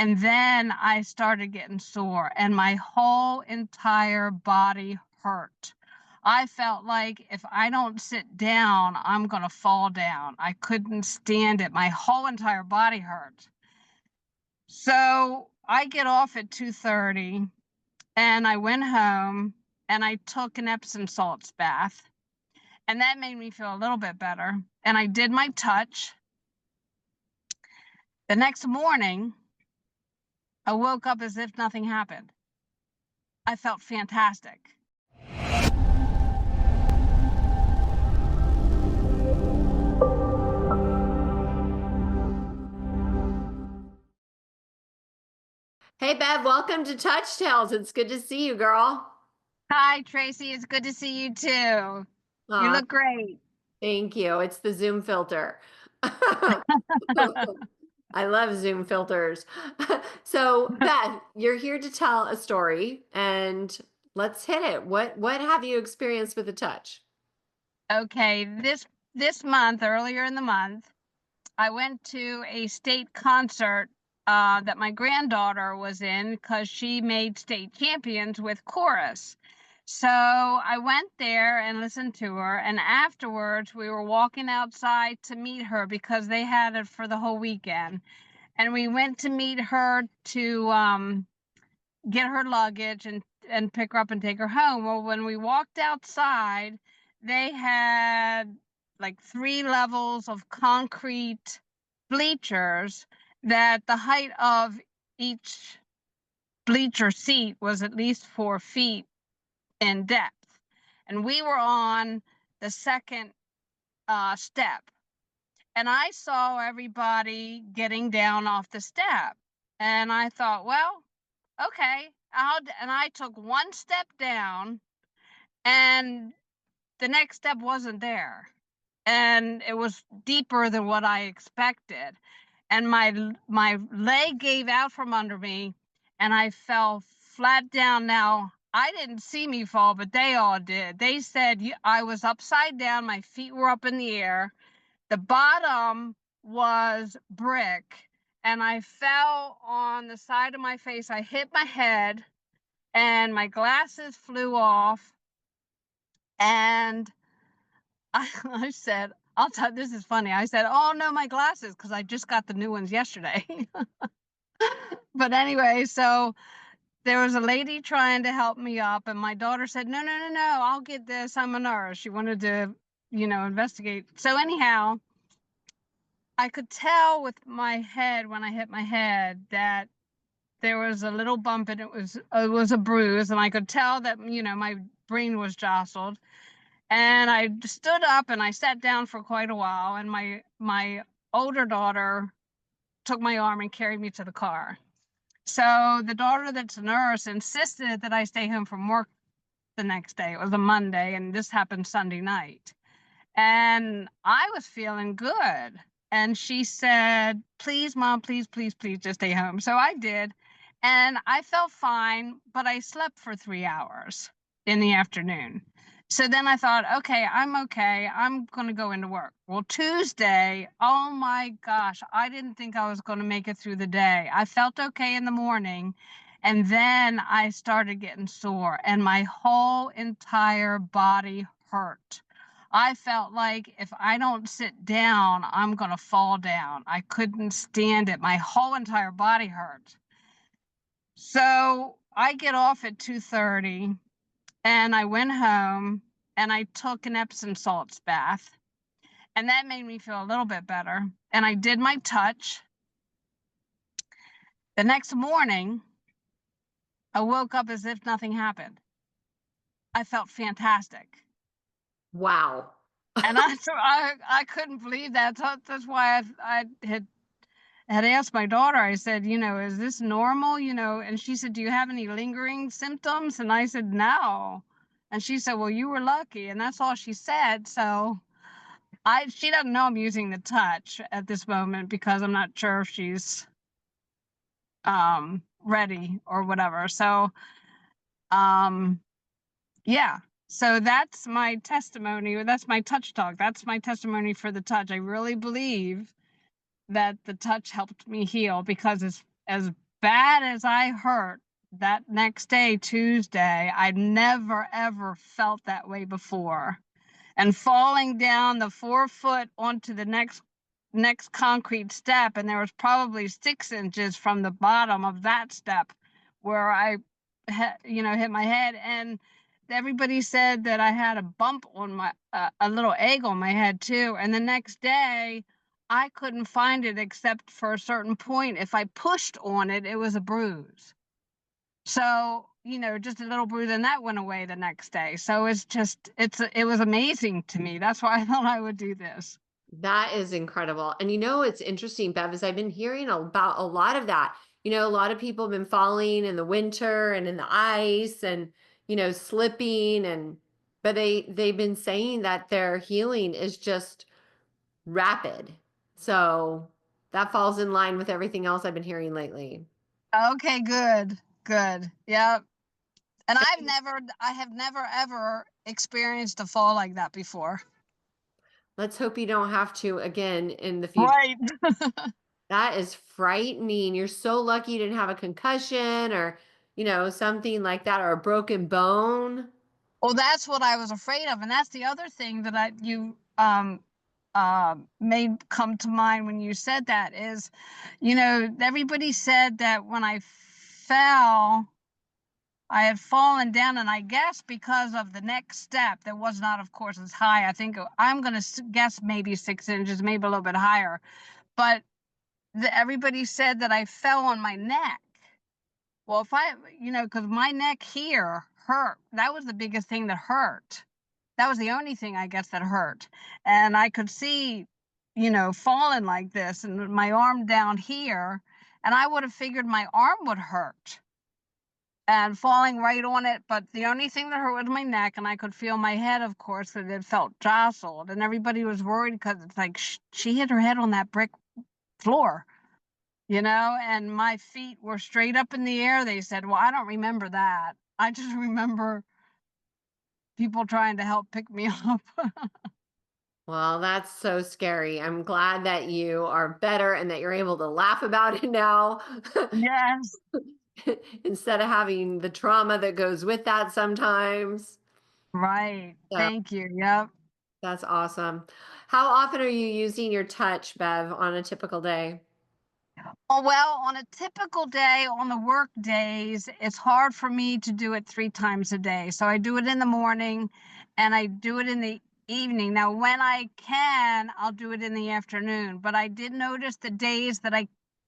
And then I started getting sore and my whole entire body hurt. I felt like if I don't sit down, I'm going to fall down. I couldn't stand it. My whole entire body hurt. So I get off at 2:30 and I went home and I took an Epsom salts bath. And that made me feel a little bit better. And I did my touch. The next morning, I woke up as if nothing happened. I felt fantastic. Hey, Bev, welcome to Touch Tales. It's good to see you, girl. Hi, Tracy. It's good to see you too. You look great. Thank you. It's the Zoom filter. I love Zoom filters. So, Beth, you're here to tell a story, and let's hit it. What have you experienced with the touch? Okay, this month, earlier in the month, I went to a state concert that my granddaughter was in because she made state champions with chorus. So I went there and listened to her, and afterwards we were walking outside to meet her because they had it for the whole weekend. And we went to meet her to get her luggage and pick her up and take her home. Well, when we walked outside, they had like 3 levels of concrete bleachers that the height of each bleacher seat was at least 4 feet in depth. And we were on the second step. And I saw everybody getting down off the step. And I thought, well, okay. And I took 1 step down and the next step wasn't there. And it was deeper than what I expected. And my leg gave out from under me and I fell flat down. Now, I didn't see me fall, but they all did. They said I was upside down. My feet were up in the air. The bottom was brick and I fell on the side of my face. I hit my head and my glasses flew off. And I said, I'll tell you, this is funny. I said, oh no, my glasses, because I just got the new ones yesterday. But anyway, so there was a lady trying to help me up, and my daughter said, no, no, no, no, I'll get this. I'm a nurse. She wanted to, investigate. So anyhow, I could tell with my head when I hit my head that there was a little bump and it was a bruise, and I could tell that, my brain was jostled. And I stood up and I sat down for quite a while, and my older daughter took my arm and carried me to the car. So the daughter that's a nurse insisted that I stay home from work the next day. It was a Monday, and this happened Sunday night. And I was feeling good. And she said, please, Mom, please, please, please just stay home. So I did. And I felt fine, but I slept for 3 hours in the afternoon. So then I thought, okay, I'm going to go into work. Well, Tuesday, oh my gosh, I didn't think I was going to make it through the day. I felt okay in the morning. And then I started getting sore and my whole entire body hurt. I felt like if I don't sit down, I'm going to fall down. I couldn't stand it. My whole entire body hurt. So I get off at 2:30 and I went home and I took an Epsom salts bath. And that made me feel a little bit better. And I did my touch. The next morning, I woke up as if nothing happened. I felt fantastic. Wow. And I couldn't believe that. So that's why I had asked my daughter, I said, is this normal? And she said, do you have any lingering symptoms? And I said, no. And she said, well, you were lucky. And that's all she said. So she doesn't know I'm using the touch at this moment because I'm not sure if she's ready or whatever. So, yeah. So that's my testimony. That's my touch talk. That's my testimony for the touch. I really believe that the touch helped me heal because as bad as I hurt that next day, Tuesday, I'd never ever felt that way before. And falling down the 4 foot onto the next concrete step, and there was probably 6 inches from the bottom of that step where I hit my head. And everybody said that I had a bump on my a little egg on my head too. And the next day I couldn't find it except for a certain point. If I pushed on it, it was a bruise. So, just a little bruise, and that went away the next day. So it was amazing to me. That's why I thought I would do this. That is incredible. And it's interesting, Bev, is I've been hearing about a lot of that. A lot of people have been falling in the winter and in the ice and, slipping but they've been saying that their healing is just rapid. So that falls in line with everything else I've been hearing lately. Okay, good. Good. Yep. And I have never ever experienced a fall like that before. Let's hope you don't have to again in the future. Right. That is frightening. You're so lucky you didn't have a concussion or, something like that, or a broken bone. Well, that's what I was afraid of, and that's the other thing that you made come to mind when you said that is, everybody said that when I fell, I had fallen down, and I guess because of the next step that was not, of course, as high. I think I'm going to guess maybe 6 inches, maybe a little bit higher, but everybody said that I fell on my neck. Well, because my neck here hurt. That was the biggest thing that hurt. That was the only thing I guess that hurt. And I could see, falling like this and my arm down here, and I would have figured my arm would hurt and falling right on it. But the only thing that hurt was my neck, and I could feel my head, of course, that it felt jostled. And everybody was worried because it's like she hit her head on that brick floor. And my feet were straight up in the air. They said, well, I don't remember that. I just remember people trying to help pick me up. Well, that's so scary. I'm glad that you are better and that you're able to laugh about it now. Yes. Instead of having the trauma that goes with that sometimes. Right. So Thank you. Yep. that's awesome. How often are you using your touch, Bev, on a typical day? Oh, well, on a typical day, on the work days, it's hard for me to do it 3 times a day. So I do it in the morning and I do it in the evening. Now, when I can, I'll do it in the afternoon. But I did notice the days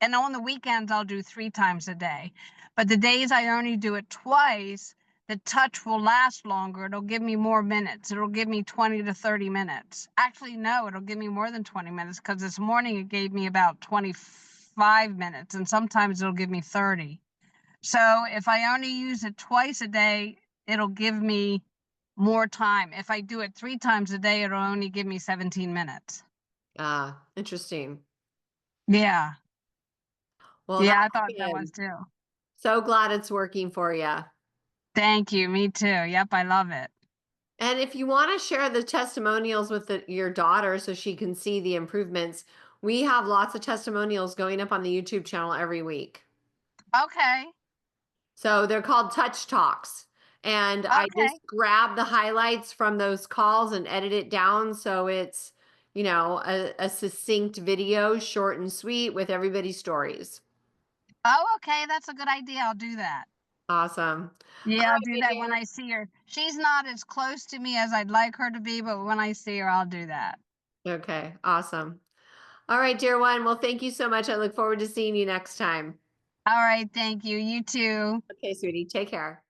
and on the weekends, I'll do 3 times a day. But the days I only do it twice, the touch will last longer. It'll give me more minutes. It'll give me 20 to 30 minutes. Actually, no, it'll give me more than 20 minutes because this morning it gave me about 25 minutes, and sometimes it'll give me 30. So if I only use it twice a day, it'll give me more time. If I do it 3 times a day, it'll only give me 17 minutes. Ah, interesting. Yeah. Well, Yeah, that's I thought that was good. too. So glad it's working for you. Thank you. Me too. Yep, I love it. And if you want to share the testimonials with your daughter so she can see the improvements, we have lots of testimonials going up on the YouTube channel every week. Okay. So they're called Touch Talks. And I Okay. just grab the highlights from those calls and edit it down so it's, a succinct video, short and sweet with everybody's stories. Oh, okay. That's a good idea. I'll do that. Awesome. All Yeah, I'll right, do my that when dear. I see her. She's not as close to me as I'd like her to be, but when I see her, I'll do that. Okay, awesome. All right, dear one. Well, thank you so much. I look forward to seeing you next time. All right. Thank you. You too. Okay, sweetie. Take care.